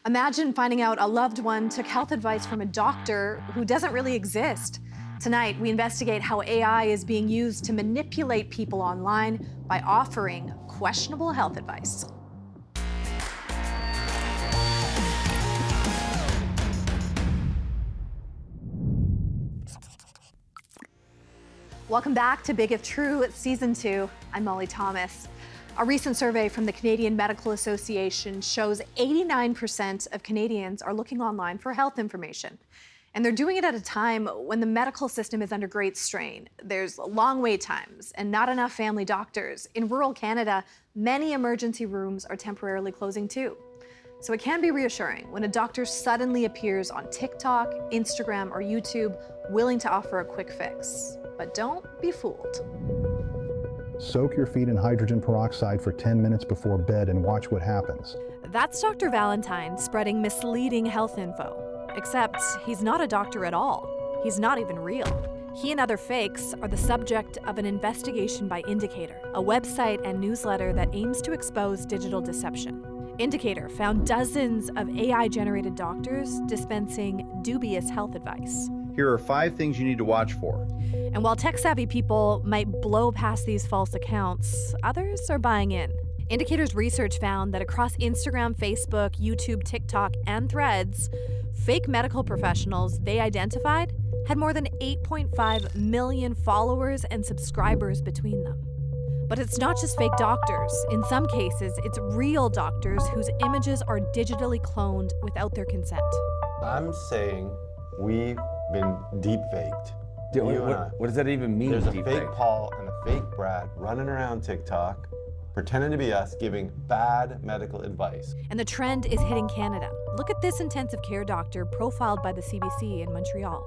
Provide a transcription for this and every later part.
Imagine finding out a loved one took health advice from a doctor who doesn't really exist. Tonight, we investigate how AI is being used to manipulate people online by offering questionable health advice. Welcome back to Big If True, Season 2. I'm Molly Thomas. A recent survey from the Canadian Medical Association shows 89% of Canadians are looking online for health information. And they're doing it at a time when the medical system is under great strain. There's long wait times and not enough family doctors. In rural Canada, many emergency rooms are temporarily closing too. So it can be reassuring when a doctor suddenly appears on TikTok, Instagram, or YouTube, willing to offer a quick fix. But don't be fooled. Soak your feet in hydrogen peroxide for 10 minutes before bed and watch what happens. That's Dr. Valentine spreading misleading health info. Except he's not a doctor at all. He's not even real. He and other fakes are the subject of an investigation by Indicator, a website and newsletter that aims to expose digital deception. Indicator found dozens of AI-generated doctors dispensing dubious health advice. Here are 5 things you need to watch for. And while tech-savvy people might blow past these false accounts, others are buying in. Indicator's research found that across Instagram, Facebook, YouTube, TikTok, and Threads, fake medical professionals they identified had more than 8.5 million followers and subscribers between them. But it's not just fake doctors. In some cases, it's real doctors whose images are digitally cloned without their consent. I'm saying we've been deepfaked. What does that even mean? There's a deepfake? fake Paul and a fake Brad running around TikTok, pretending to be us, giving bad medical advice. And the trend is hitting Canada. Look at this intensive care doctor profiled by the CBC in Montreal.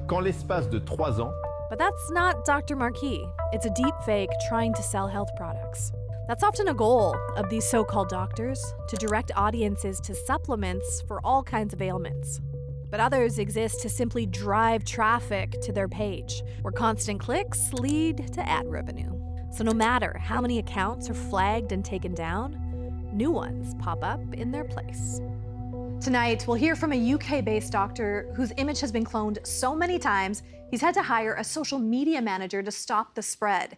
Qu'en l'espace de 3 ans, But that's not Dr. Marquis. It's a deepfake trying to sell health products. That's often a goal of these so-called doctors, to direct audiences to supplements for all kinds of ailments. But others exist to simply drive traffic to their page, where constant clicks lead to ad revenue. So no matter how many accounts are flagged and taken down, new ones pop up in their place. Tonight, we'll hear from a UK-based doctor whose image has been cloned so many times, he's had to hire a social media manager to stop the spread.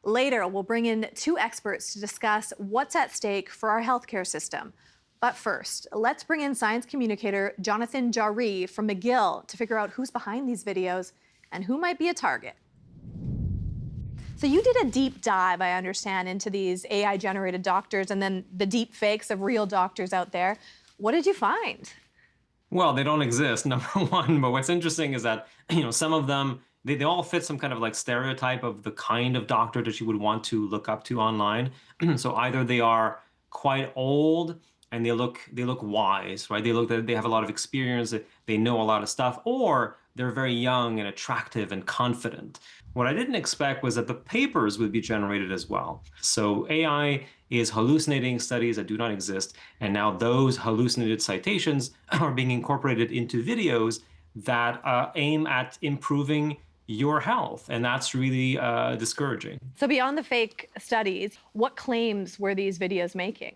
Later, we'll bring in 2 experts to discuss what's at stake for our healthcare system. But first, let's bring in science communicator Jonathan Jarry from McGill to figure out who's behind these videos and who might be a target. So you did a deep dive, I understand, into these AI-generated doctors and then the deep fakes of real doctors out there. What did you find? Well, they don't exist, number one. But what's interesting is that, some of them, they all fit some kind of like stereotype of the kind of doctor that you would want to look up to online. So either they are quite old and they look wise, right? They have a lot of experience, they know a lot of stuff, or they're very young and attractive and confident. What I didn't expect was that the papers would be generated as well. So AI is hallucinating studies that do not exist, and now those hallucinated citations are being incorporated into videos that aim at improving your health, and that's really discouraging. So beyond the fake studies, what claims were these videos making?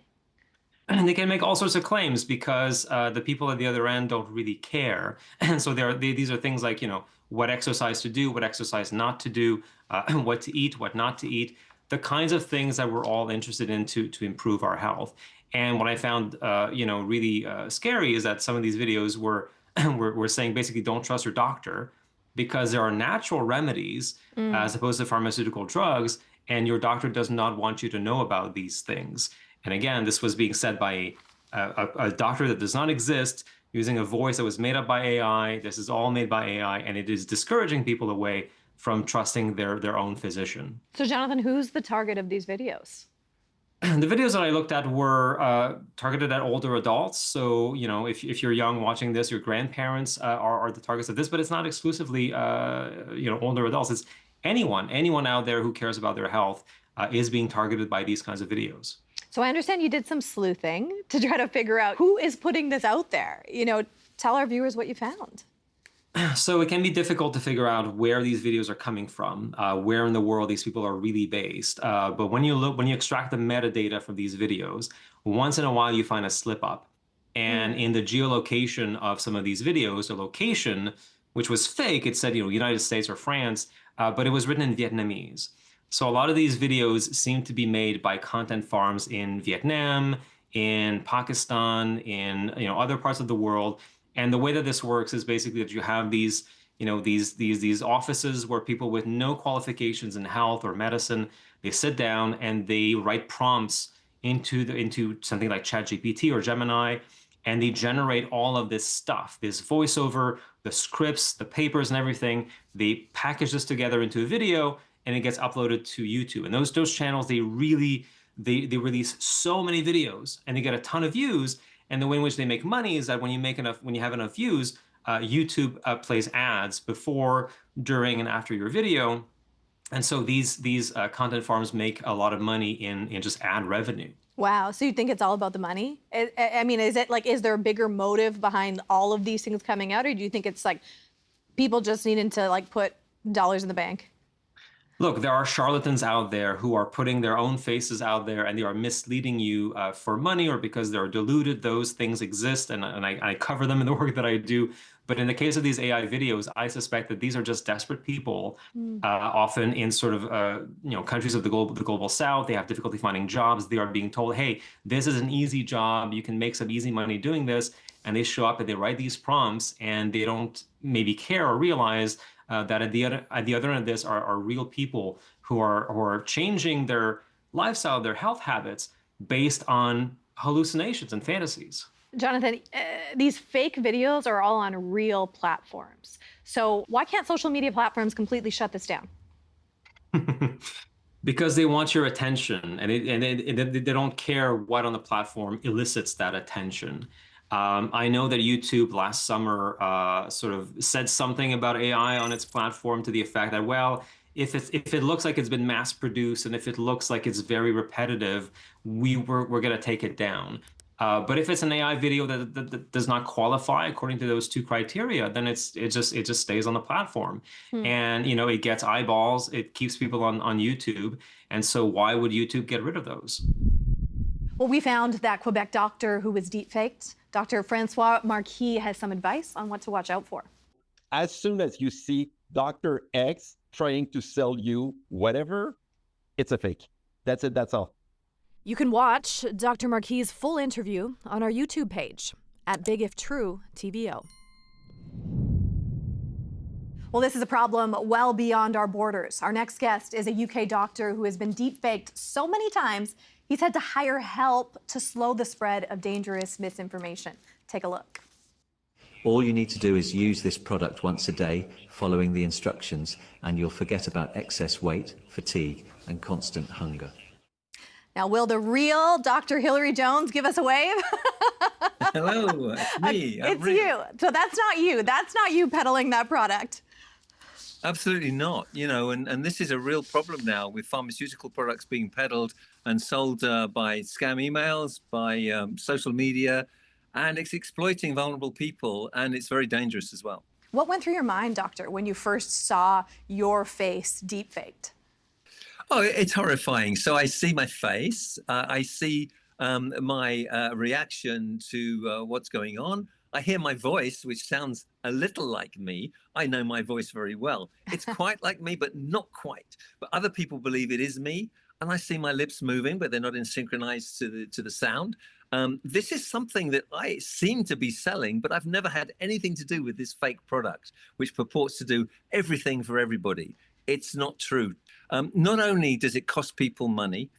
And they can make all sorts of claims because the people at the other end don't really care. And so these are things like, what exercise to do, what exercise not to do, what to eat, what not to eat, the kinds of things that we're all interested in to improve our health. And what I found, really scary is that some of these videos were saying basically don't trust your doctor because there are natural remedies as opposed to pharmaceutical drugs, and your doctor does not want you to know about these things. And again, this was being said by a doctor that does not exist, using a voice that was made up by AI. This is all made by AI, and it is discouraging people away from trusting their own physician. So Jonathan, who's the target of these videos? The videos that I looked at were targeted at older adults. So, if you're young watching this, your grandparents are the targets of this, but it's not exclusively, older adults. It's anyone out there who cares about their health is being targeted by these kinds of videos. So I understand you did some sleuthing to try to figure out who is putting this out there. Tell our viewers what you found. So it can be difficult to figure out where these videos are coming from, where in the world these people are really based. But when you extract the metadata from these videos, once in a while you find a slip up. And in the geolocation of some of these videos, the location, which was fake, it said, United States or France, but it was written in Vietnamese. So a lot of these videos seem to be made by content farms in Vietnam, in Pakistan, in other parts of the world. And the way that this works is basically that you have these these offices where people with no qualifications in health or medicine, they sit down and they write prompts into something like ChatGPT or Gemini, and they generate all of this stuff, this voiceover, the scripts, the papers, and everything. They package this together into a video, and it gets uploaded to YouTube. And those channels, they release so many videos, and they get a ton of views. And the way in which they make money is that when you have enough views, YouTube plays ads before, during, and after your video. And so these content farms make a lot of money in just ad revenue. Wow. So you think it's all about the money? I mean, is there a bigger motive behind all of these things coming out, or do you think it's like people just needing to put dollars in the bank? Look, there are charlatans out there who are putting their own faces out there, and they are misleading you for money or because they're deluded. Those things exist, and I cover them in the work that I do. But in the case of these AI videos, I suspect that these are just desperate people, often in sort of countries of the global South. They have difficulty finding jobs. They are being told, "Hey, this is an easy job. You can make some easy money doing this." And they show up and they write these prompts, and they don't maybe care or realize that at the other end of this are real people who are changing their lifestyle, their health habits based on hallucinations and fantasies. Jonathan, these fake videos are all on real platforms. So why can't social media platforms completely shut this down? Because they want your attention, and they don't care what on the platform elicits that attention. I know that YouTube last summer sort of said something about AI on its platform to the effect that, well, if it looks like it's been mass produced and if it looks like it's very repetitive, we're going to take it down. But if it's an AI video that does not qualify according to those two criteria, then it just stays on the platform. And it gets eyeballs, it keeps people on YouTube. And so why would YouTube get rid of those? Well, we found that Quebec doctor who was deepfaked. Dr. Francois Marquis has some advice on what to watch out for. As soon as you see Dr. X trying to sell you whatever, it's a fake. That's it, that's all. You can watch Dr. Marquis' full interview on our YouTube page at Big If True TVO. Well, this is a problem well beyond our borders. Our next guest is a UK doctor who has been deepfaked so many times, he's had to hire help to slow the spread of dangerous misinformation. Take a look. All you need to do is use this product once a day, following the instructions, and you'll forget about excess weight, fatigue, and constant hunger. Now, will the real Dr. Hilary Jones give us a wave? Hello, it's me. It's you. So that's not you. That's not you peddling that product. Absolutely not. And this is a real problem now with pharmaceutical products being peddled and sold by scam emails, by social media, and it's exploiting vulnerable people, and it's very dangerous as well. What went through your mind, doctor, when you first saw your face deepfaked? Oh, it's horrifying. So I see my face, I see my reaction to what's going on. I hear my voice, which sounds a little like me. I know my voice very well. It's quite like me, but not quite. But other people believe it is me. And I see my lips moving, but they're not in synchronized to the sound. This is something that I seem to be selling, but I've never had anything to do with this fake product, which purports to do everything for everybody. It's not true. Not only does it cost people money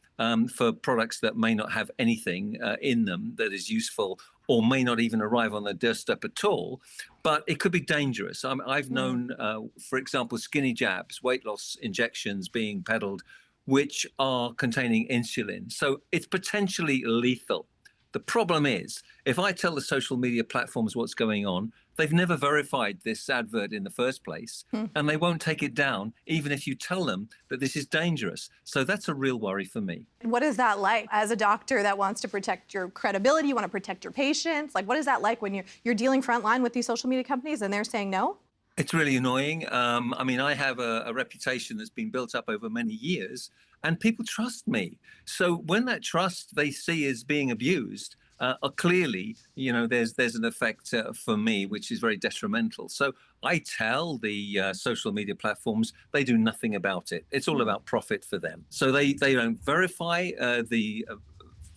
for products that may not have anything in them that is useful or may not even arrive on their doorstep at all, but it could be dangerous. I've known, for example, skinny jabs, weight loss injections being peddled, which are containing insulin. So it's potentially lethal. The problem is, if I tell the social media platforms what's going on, they've never verified this advert in the first place, and they won't take it down, even if you tell them that this is dangerous. So that's a real worry for me. What is that like as a doctor that wants to protect your credibility, you want to protect your patients? Like, what is that like when you're dealing frontline with these social media companies and they're saying no? It's really annoying. I have a reputation that's been built up over many years, and people trust me. So when that trust they see is being abused, clearly, there's an effect for me, which is very detrimental. So I tell the social media platforms they do nothing about it. It's all about profit for them. So they don't verify the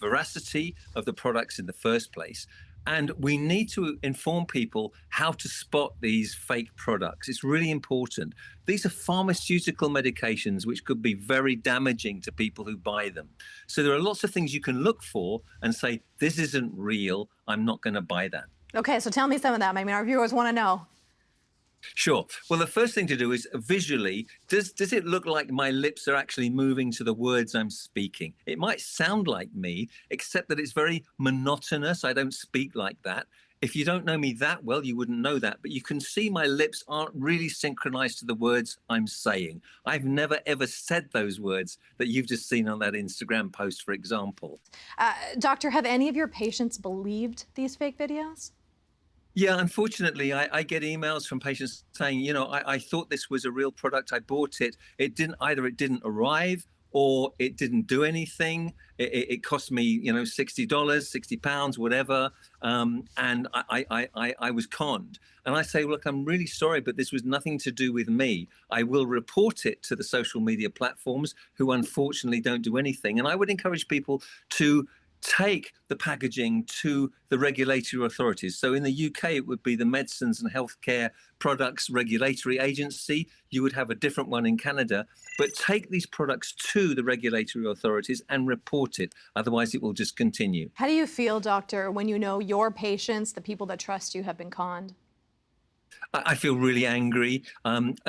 veracity of the products in the first place. And we need to inform people how to spot these fake products. It's really important. These are pharmaceutical medications which could be very damaging to people who buy them. So there are lots of things you can look for and say, this isn't real, I'm not going to buy that. Okay, so tell me some of that. I mean, our viewers want to know. Sure. Well, the first thing to do is visually, does it look like my lips are actually moving to the words I'm speaking? It might sound like me, except that it's very monotonous. I don't speak like that. If you don't know me that well, you wouldn't know that. But you can see my lips aren't really synchronized to the words I'm saying. I've never, ever said those words that you've just seen on that Instagram post, for example. Doctor, have any of your patients believed these fake videos? Yeah, unfortunately, I get emails from patients saying, I thought this was a real product. I bought it. It didn't arrive or it didn't do anything. It cost me, $60, £60, whatever. And I was conned. And I say, look, I'm really sorry, but this was nothing to do with me. I will report it to the social media platforms who unfortunately don't do anything. And I would encourage people to take the packaging to the regulatory authorities. So in the UK, it would be the Medicines and Healthcare Products Regulatory Agency. You would have a different one in Canada. But take these products to the regulatory authorities and report it. Otherwise, it will just continue. How do you feel, doctor, when you know your patients, the people that trust you, have been conned? I feel really angry,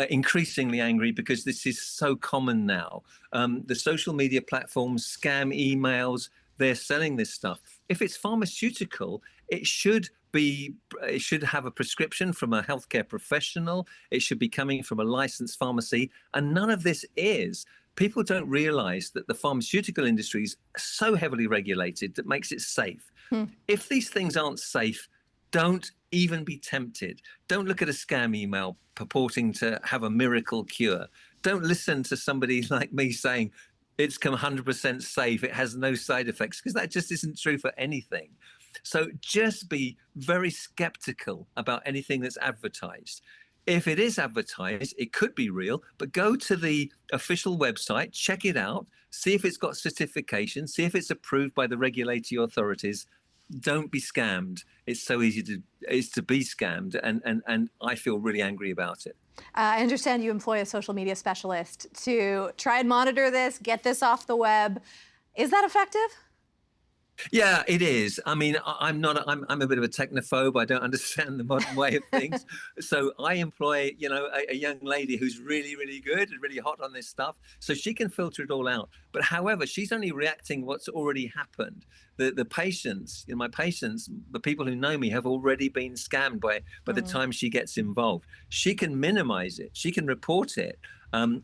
increasingly angry, because this is so common now. The social media platforms, scam emails, they're selling this stuff. If it's pharmaceutical, it should have a prescription from a healthcare professional. It should be coming from a licensed pharmacy. And none of this is. People don't realize that the pharmaceutical industry is so heavily regulated that makes it safe. If these things aren't safe, don't even be tempted. Don't look at a scam email purporting to have a miracle cure. Don't listen to somebody like me saying, it's 100% safe, it has no side effects, because that just isn't true for anything. So just be very skeptical about anything that's advertised. If it is advertised, it could be real, but go to the official website, check it out, see if it's got certification, see if it's approved by the regulatory authorities. Don't be scammed. It's so easy to be scammed, and I feel really angry about it. I understand you employ a social media specialist to try and monitor this, get this off the web. Is that effective? Yeah, it is. I mean, I'm a bit of a technophobe. I don't understand the modern way of things. So I employ, a young lady who's really, really good and really hot on this stuff. So she can filter it all out. But however, she's only reacting what's already happened. The patients, my patients, the people who know me have already been scammed by the time she gets involved. She can minimize it. She can report it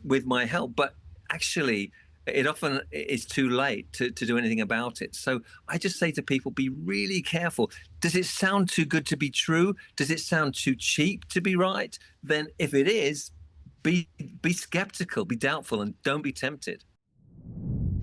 with my help. But actually, it often is too late to do anything about it. So I just say to people, be really careful. Does it sound too good to be true? Does it sound too cheap to be right? Then if it is, be skeptical, be doubtful, and don't be tempted.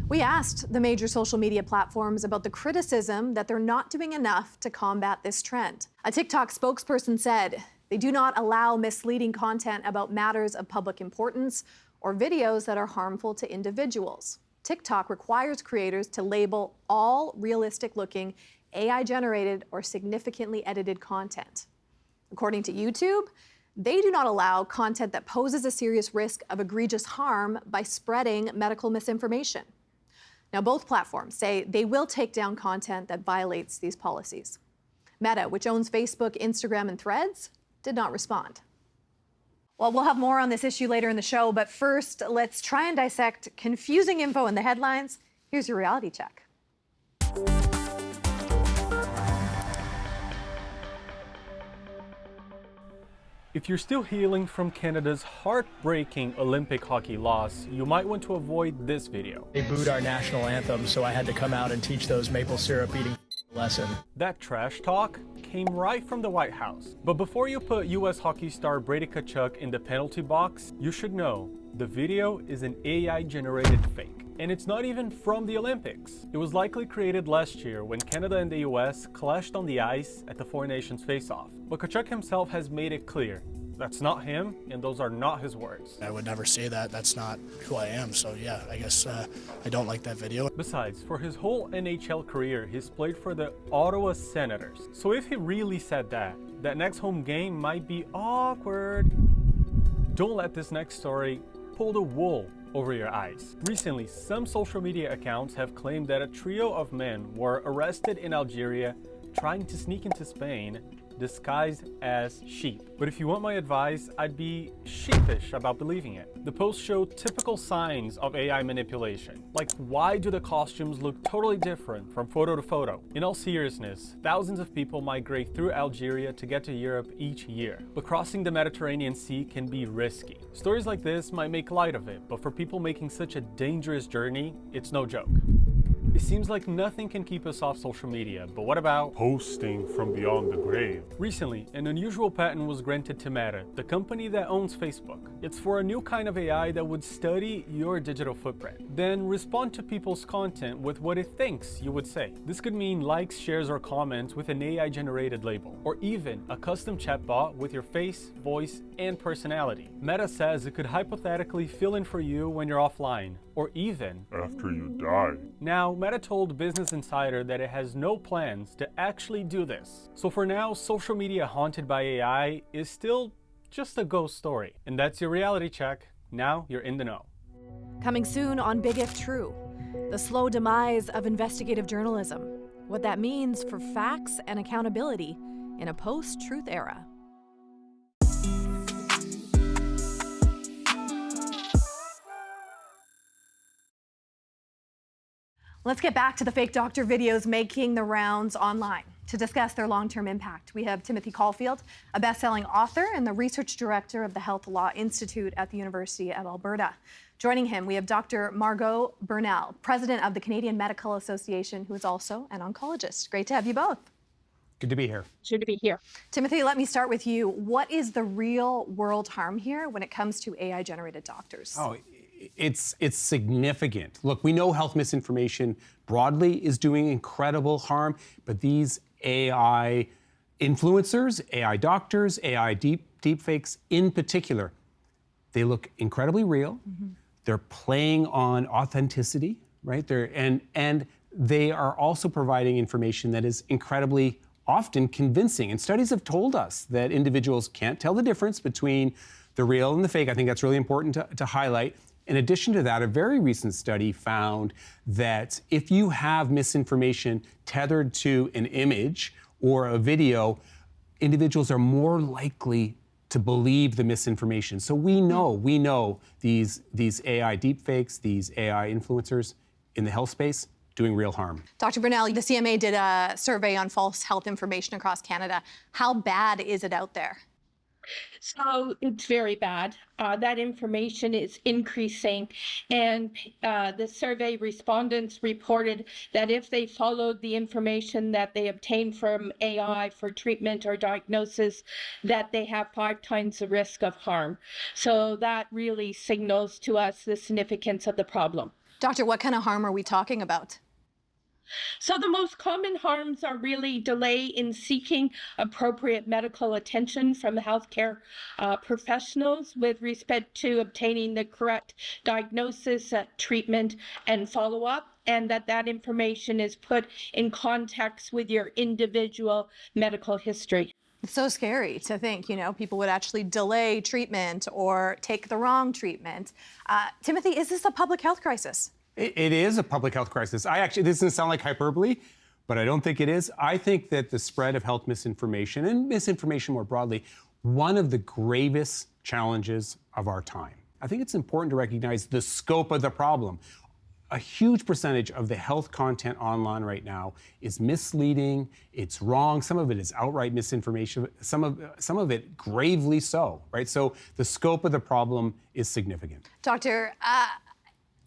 We asked the major social media platforms about the criticism that they're not doing enough to combat this trend. A TikTok spokesperson said they do not allow misleading content about matters of public importance or videos that are harmful to individuals. TikTok requires creators to label all realistic-looking, AI-generated, or significantly edited content. According to YouTube, they do not allow content that poses a serious risk of egregious harm by spreading medical misinformation. Now, both platforms say they will take down content that violates these policies. Meta, which owns Facebook, Instagram, and Threads, did not respond. Well, we'll have more on this issue later in the show, but first, let's try and dissect confusing info in the headlines. Here's your reality check. If you're still healing from Canada's heartbreaking Olympic hockey loss, you might want to avoid this video. They booed our national anthem, so I had to come out and teach those maple syrup eating lesson. That trash talk came right from the White House. But before you put U.S. hockey star Brady Tkachuk in the penalty box, you should know the video is an AI-generated fake. And it's not even from the Olympics. It was likely created last year when Canada and the US clashed on the ice at the Four Nations face-off. But Tkachuk himself has made it clear. That's not him, and those are not his words. I would never say that. That's not who I am. So yeah, I guess I don't like that video. Besides, for his whole NHL career, he's played for the Ottawa Senators. So if he really said that next home game might be awkward. Don't let this next story pull the wool over your eyes. Recently, some social media accounts have claimed that a trio of men were arrested in Algeria trying to sneak into Spain disguised as sheep. But if you want my advice, I'd be sheepish about believing it. The posts show typical signs of AI manipulation. Like, why do the costumes look totally different from photo to photo? In all seriousness, thousands of people migrate through Algeria to get to Europe each year. But crossing the Mediterranean Sea can be risky. Stories like this might make light of it, but for people making such a dangerous journey, it's no joke. It seems like nothing can keep us off social media, but what about posting from beyond the grave? Recently, an unusual patent was granted to Meta, the company that owns Facebook. It's for a new kind of AI that would study your digital footprint, then respond to people's content with what it thinks you would say. This could mean likes, shares, or comments with an AI-generated label, or even a custom chatbot with your face, voice, and personality. Meta says it could hypothetically fill in for you when you're offline, or even after you die. Now, Meta told Business Insider that it has no plans to actually do this. So for now, social media haunted by AI is still just a ghost story. And that's your reality check. Now you're in the know. Coming soon on Big If True, the slow demise of investigative journalism, what that means for facts and accountability in a post-truth era. Let's get back to the fake doctor videos making the rounds online. To discuss their long-term impact, we have Timothy Caulfield, a best-selling author and the research director of the Health Law Institute at the University of Alberta. Joining him, we have Dr. Margot Burnell, president of the Canadian Medical Association, who is also an oncologist. Great to have you both. Good to be here. Good to be here. Timothy, let me start with you. What is the real-world harm here when it comes to AI-generated doctors? Oh, it's significant. Look, we know health misinformation broadly is doing incredible harm, but these AI influencers, AI doctors, AI deepfakes in particular, they look incredibly real. Mm-hmm. They're playing on authenticity, right? And they are also providing information that is incredibly often convincing. And studies have told us that individuals can't tell the difference between the real and the fake. I think that's really important to highlight. In addition to that, a very recent study found that if you have misinformation tethered to an image or a video, individuals are more likely to believe the misinformation. So we know these AI deepfakes, these AI influencers in the health space doing real harm. Dr. Burnell, the CMA did a survey on false health information across Canada. How bad is it out there? So it's very bad. That information is increasing, and the survey respondents reported that if they followed the information that they obtained from AI for treatment or diagnosis, that they have 5 times the risk of harm. So that really signals to us the significance of the problem. Doctor, what kind of harm are we talking about? So the most common harms are really delay in seeking appropriate medical attention from healthcare professionals with respect to obtaining the correct diagnosis, treatment, and follow-up, and that information is put in context with your individual medical history. It's so scary to think, people would actually delay treatment or take the wrong treatment. Timothy, is this a public health crisis? It is a public health crisis. This doesn't sound like hyperbole, but I don't think it is. I think that the spread of health misinformation and misinformation more broadly, one of the gravest challenges of our time. I think it's important to recognize the scope of the problem. A huge percentage of the health content online right now is misleading, it's wrong, some of it is outright misinformation, some of it gravely so, right? So the scope of the problem is significant. Doctor,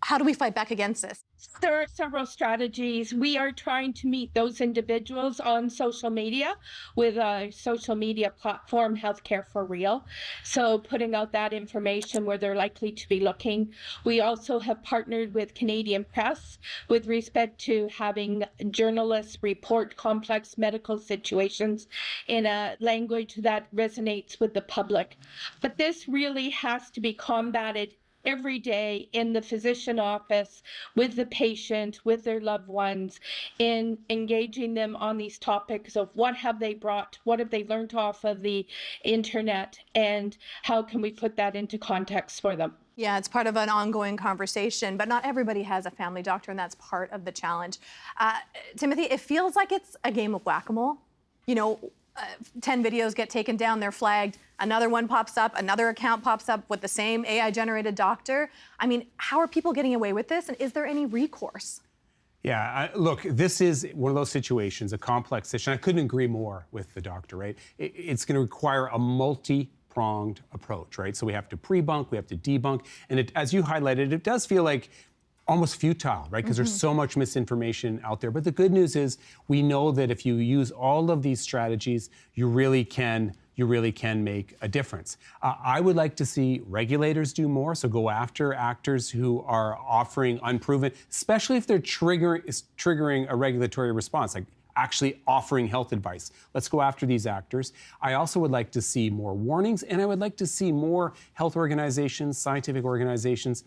How do we fight back against this? There are several strategies. We are trying to meet those individuals on social media with a social media platform, Healthcare for Real. So putting out that information where they're likely to be looking. We also have partnered with Canadian Press with respect to having journalists report complex medical situations in a language that resonates with the public. But this really has to be combated every day in the physician office, with the patient, with their loved ones, in engaging them on these topics of what have they brought, what have they learned off of the internet, and how can we put that into context for them. Yeah, it's part of an ongoing conversation, but not everybody has a family doctor, and that's part of the challenge. Timothy, it feels like it's a game of whack-a-mole. 10 videos get taken down, they're flagged, another one pops up, another account pops up with the same AI-generated doctor. I mean, how are people getting away with this, and is there any recourse? Yeah, look, this is one of those situations, a complex issue. I couldn't agree more with the doctor, right? It's going to require a multi-pronged approach, right? So we have to pre-bunk, we have to debunk, and as you highlighted, it does feel like almost futile, right? Because there's so much misinformation out there. But the good news is we know that if you use all of these strategies, you really can make a difference. I would like to see regulators do more, so go after actors who are offering unproven, especially if they're triggering a regulatory response, like actually offering health advice. Let's go after these actors. I also would like to see more warnings, and I would like to see more health organizations, scientific organizations,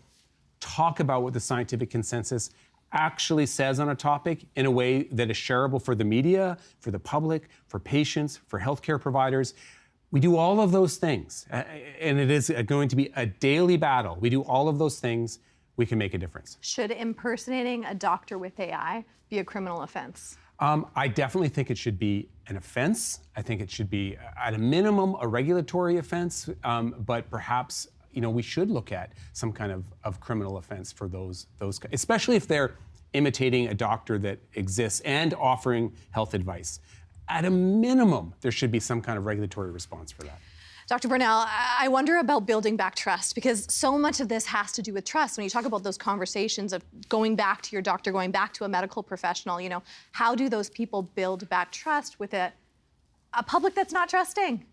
talk about what the scientific consensus actually says on a topic in a way that is shareable for the media, for the public, for patients, for healthcare providers. We do all of those things, and it is going to be a daily battle. We do all of those things, we can make a difference. Should impersonating a doctor with AI be a criminal offense? I definitely think it should be an offense. I think it should be, at a minimum, a regulatory offense, but perhaps we should look at some kind of criminal offense for those, especially if they're imitating a doctor that exists and offering health advice. At a minimum, there should be some kind of regulatory response for that. Dr. Burnell, I wonder about building back trust, because so much of this has to do with trust. When you talk about those conversations of going back to your doctor, going back to a medical professional, how do those people build back trust with a public that's not trusting?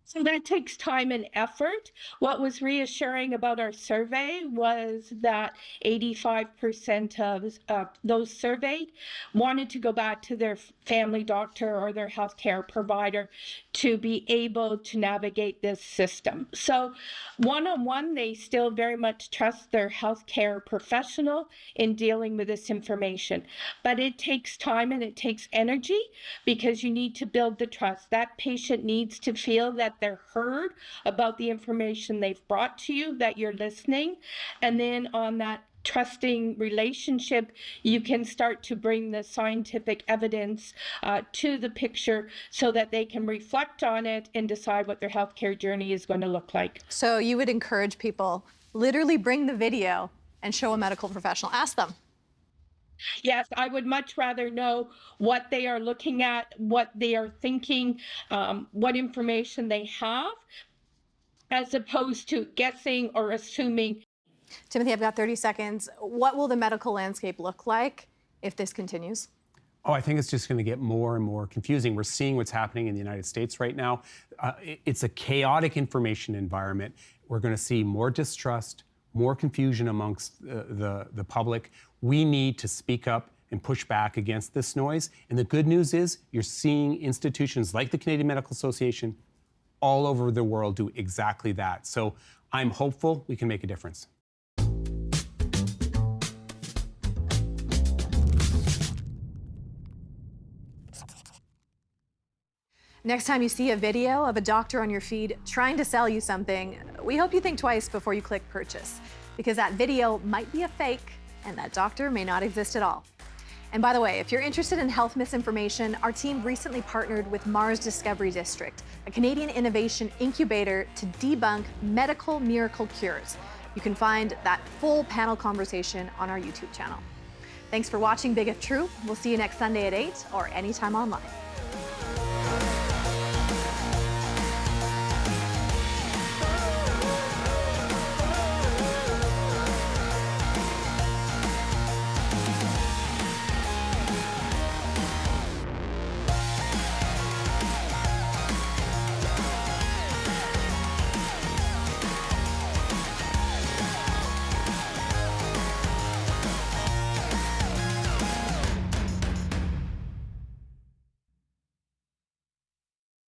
So that takes time and effort. What was reassuring about our survey was that 85% of those surveyed wanted to go back to their family doctor or their healthcare provider to be able to navigate this system. So one-on-one, they still very much trust their healthcare professional in dealing with this information. But it takes time and it takes energy, because you need to build the trust. That patient needs to feel that they're heard about the information they've brought to you, that you're listening. And then on that trusting relationship, you can start to bring the scientific evidence to the picture so that they can reflect on it and decide what their healthcare journey is going to look like. So you would encourage people, literally bring the video and show a medical professional. Ask them. Yes, I would much rather know what they are looking at, what they are thinking, what information they have, as opposed to guessing or assuming. Timothy, I've got 30 seconds. What will the medical landscape look like if this continues? Oh, I think it's just going to get more and more confusing. We're seeing what's happening in the United States right now. It's a chaotic information environment. We're going to see more distrust, more confusion amongst the public. We need to speak up and push back against this noise. And the good news is you're seeing institutions like the Canadian Medical Association all over the world do exactly that. So I'm hopeful we can make a difference. Next time you see a video of a doctor on your feed trying to sell you something, we hope you think twice before you click purchase, because that video might be a fake and that doctor may not exist at all. And by the way, if you're interested in health misinformation, our team recently partnered with Mars Discovery District, a Canadian innovation incubator to debunk medical miracle cures. You can find that full panel conversation on our YouTube channel. Thanks for watching Big If True. We'll see you next Sunday at 8 or anytime online.